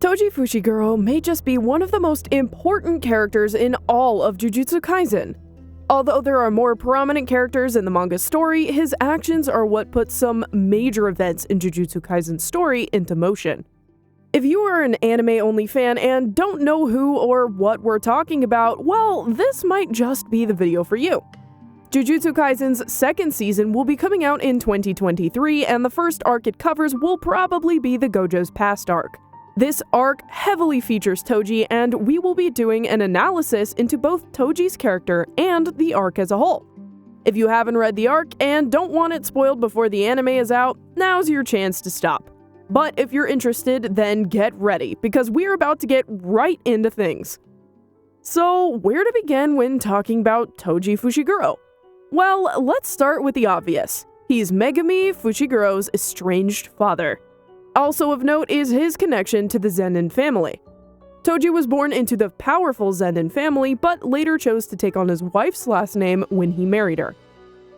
Toji Fushiguro may just be one of the most important characters in all of Jujutsu Kaisen. Although there are more prominent characters in the manga's story, his actions are what put some major events in Jujutsu Kaisen's story into motion. If you are an anime-only fan and don't know who or what we're talking about, well, this might just be the video for you. Jujutsu Kaisen's second season will be coming out in 2023, and the first arc it covers will probably be the Gojo's past arc. This arc heavily features Toji, and we will be doing an analysis into both Toji's character and the arc as a whole. If you haven't read the arc and don't want it spoiled before the anime is out, now's your chance to stop. But if you're interested, then get ready, because we're about to get right into things. So, where to begin when talking about Toji Fushiguro? Well, let's start with the obvious. He's Megumi Fushiguro's estranged father. Also of note is his connection to the zenin family. Toji was born into the powerful zenin family, but later chose to take on his wife's last name when he married her.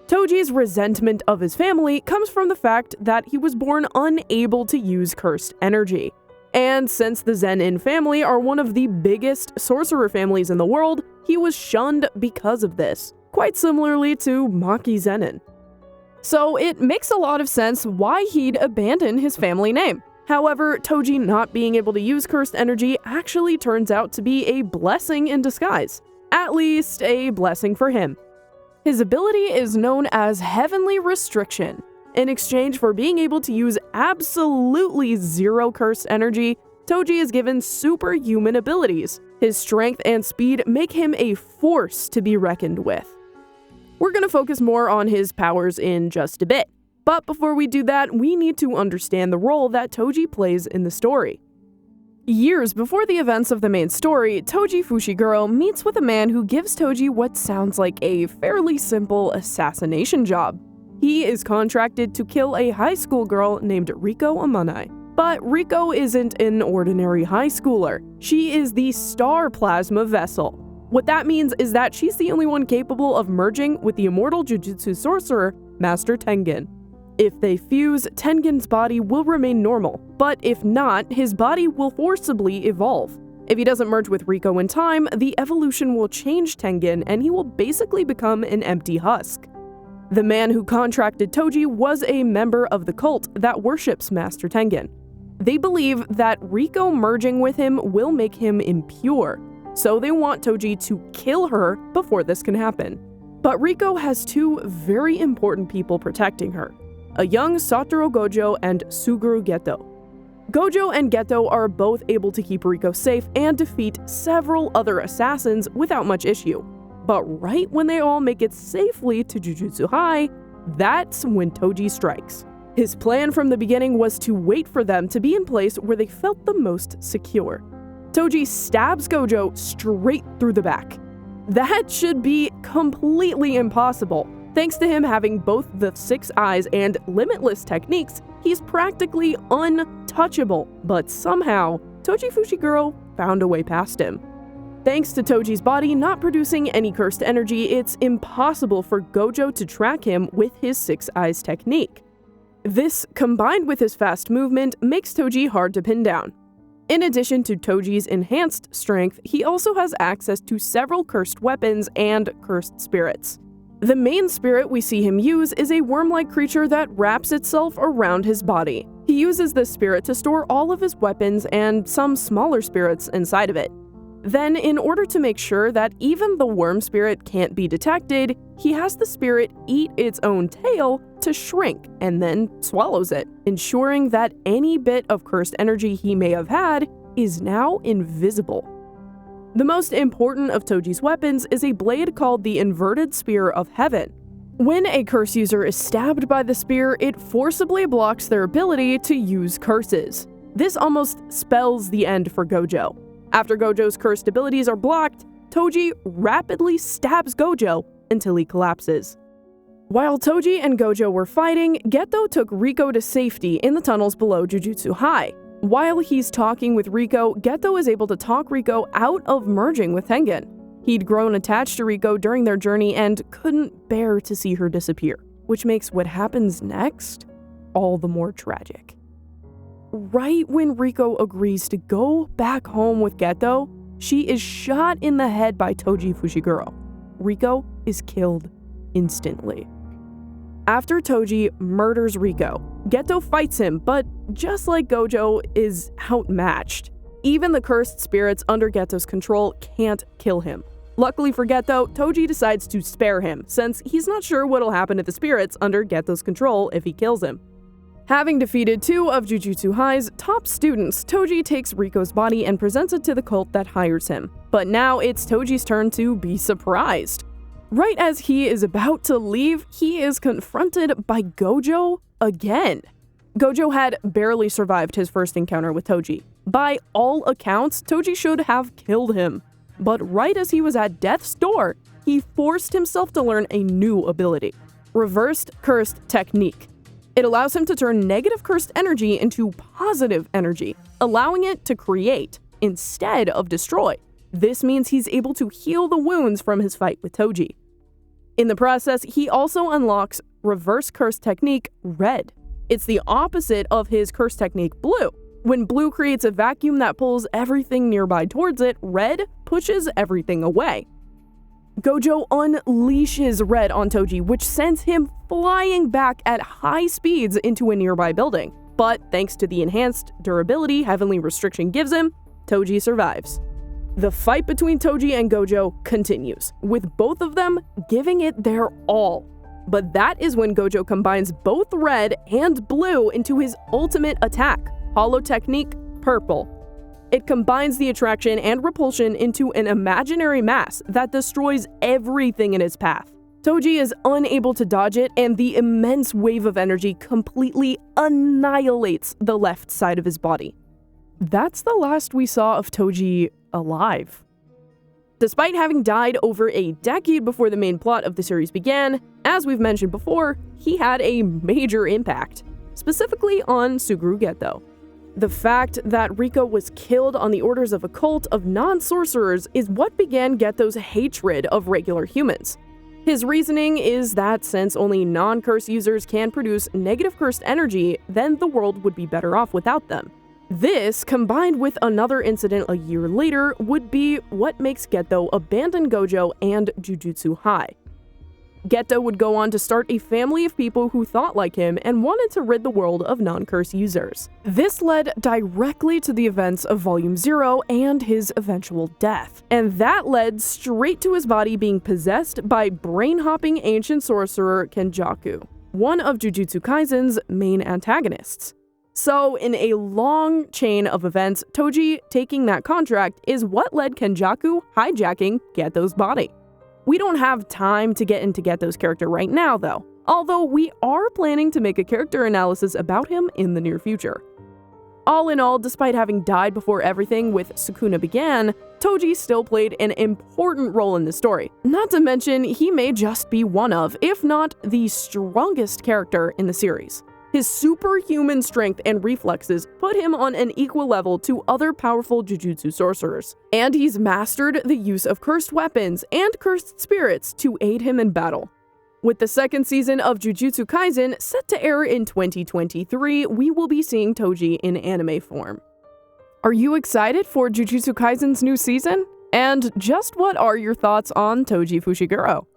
Toji's resentment of his family comes from the fact that he was born unable to use cursed energy. And since the zenin family are one of the biggest sorcerer families in the world, he was shunned because of this, quite similarly to Maki Zenin. So it makes a lot of sense why he'd abandon his family name. However, Toji not being able to use cursed energy actually turns out to be a blessing in disguise. At least, a blessing for him. His ability is known as Heavenly Restriction. In exchange for being able to use absolutely zero cursed energy, Toji is given superhuman abilities. His strength and speed make him a force to be reckoned with. We're going to focus more on his powers in just a bit. But before we do that, we need to understand the role that Toji plays in the story. Years before the events of the main story, Toji Fushiguro meets with a man who gives Toji what sounds like a fairly simple assassination job. He is contracted to kill a high school girl named Riko Amanai. But Riko isn't an ordinary high schooler. She is the Star Plasma Vessel. What that means is that she's the only one capable of merging with the immortal Jujutsu sorcerer, Master Tengen. If they fuse, Tengen's body will remain normal, but if not, his body will forcibly evolve. If he doesn't merge with Riko in time, the evolution will change Tengen and he will basically become an empty husk. The man who contracted Toji was a member of the cult that worships Master Tengen. They believe that Riko merging with him will make him impure, so they want Toji to kill her before this can happen. But Riko has two very important people protecting her: a young Satoru Gojo and Suguru Geto. Gojo and Geto are both able to keep Riko safe and defeat several other assassins without much issue. But right when they all make it safely to Jujutsu High, that's when Toji strikes. His plan from the beginning was to wait for them to be in place where they felt the most secure. Toji stabs Gojo straight through the back. That should be completely impossible. Thanks to him having both the 6 eyes and limitless techniques, he's practically untouchable, but somehow, Toji Fushiguro found a way past him. Thanks to Toji's body not producing any cursed energy, it's impossible for Gojo to track him with his 6 eyes technique. This, combined with his fast movement, makes Toji hard to pin down. In addition to Toji's enhanced strength, he also has access to several cursed weapons and cursed spirits. The main spirit we see him use is a worm-like creature that wraps itself around his body. He uses this spirit to store all of his weapons and some smaller spirits inside of it. Then, in order to make sure that even the worm spirit can't be detected, he has the spirit eat its own tail to shrink and then swallows it, ensuring that any bit of cursed energy he may have had is now invisible. The most important of Toji's weapons is a blade called the Inverted Spear of Heaven. When a curse user is stabbed by the spear, it forcibly blocks their ability to use curses. This almost spells the end for Gojo. After Gojo's cursed abilities are blocked, Toji rapidly stabs Gojo until he collapses. While Toji and Gojo were fighting, Geto took Riko to safety in the tunnels below Jujutsu High. While he's talking with Riko, Geto is able to talk Riko out of merging with Tengen. He'd grown attached to Riko during their journey and couldn't bear to see her disappear, which makes what happens next all the more tragic. right when Riko agrees to go back home with Geto, she is shot in the head by Toji Fushiguro. Riko is killed instantly. After Toji murders Riko, Geto fights him, but just like Gojo, is outmatched. Even the cursed spirits under Geto's control can't kill him. Luckily for Geto, Toji decides to spare him, since he's not sure what'll happen to the spirits under Geto's control if he kills him. Having defeated 2 of Jujutsu High's top students, Toji takes Riko's body and presents it to the cult that hires him. But now it's Toji's turn to be surprised. Right as he is about to leave, he is confronted by Gojo again. Gojo had barely survived his first encounter with Toji. By all accounts, Toji should have killed him. But right as he was at death's door, he forced himself to learn a new ability: Reversed Cursed Technique. It allows him to turn negative cursed energy into positive energy, allowing it to create instead of destroy. This means he's able to heal the wounds from his fight with Toji. In the process, he also unlocks Reverse Curse Technique Red. It's the opposite of his Curse Technique Blue. When Blue creates a vacuum that pulls everything nearby towards it, Red pushes everything away. Gojo unleashes Red on Toji, which sends him flying back at high speeds into a nearby building. But thanks to the enhanced durability Heavenly Restriction gives him, Toji survives. The fight between Toji and Gojo continues, with both of them giving it their all. But that is when Gojo combines both Red and Blue into his ultimate attack, Hollow Technique Purple. It combines the attraction and repulsion into an imaginary mass that destroys everything in its path. Toji is unable to dodge it, and the immense wave of energy completely annihilates the left side of his body. That's the last we saw of Toji alive. Despite having died over a decade before the main plot of the series began, as we've mentioned before, he had a major impact, specifically on Suguru Geto. The fact that Riko was killed on the orders of a cult of non-sorcerers is what began Geto's hatred of regular humans. His reasoning is that since only non-curse users can produce negative cursed energy, then the world would be better off without them. This, combined with another incident a year later, would be what makes Geto abandon Gojo and Jujutsu High. Geto would go on to start a family of people who thought like him and wanted to rid the world of non-curse users. This led directly to the events of Volume 0 and his eventual death. And that led straight to his body being possessed by brain-hopping ancient sorcerer Kenjaku, one of Jujutsu Kaisen's main antagonists. So, in a long chain of events, Toji taking that contract is what led Kenjaku hijacking Geto's body. We don't have time to get into Geto's character right now, though, although we are planning to make a character analysis about him in the near future. All in all, despite having died before everything with Sukuna began, Toji still played an important role in the story. Not to mention, he may just be one of, if not the strongest character in the series. His superhuman strength and reflexes put him on an equal level to other powerful Jujutsu sorcerers, and he's mastered the use of cursed weapons and cursed spirits to aid him in battle. With the second season of Jujutsu Kaisen set to air in 2023, we will be seeing Toji in anime form. Are you excited for Jujutsu Kaisen's new season? And just what are your thoughts on Toji Fushiguro?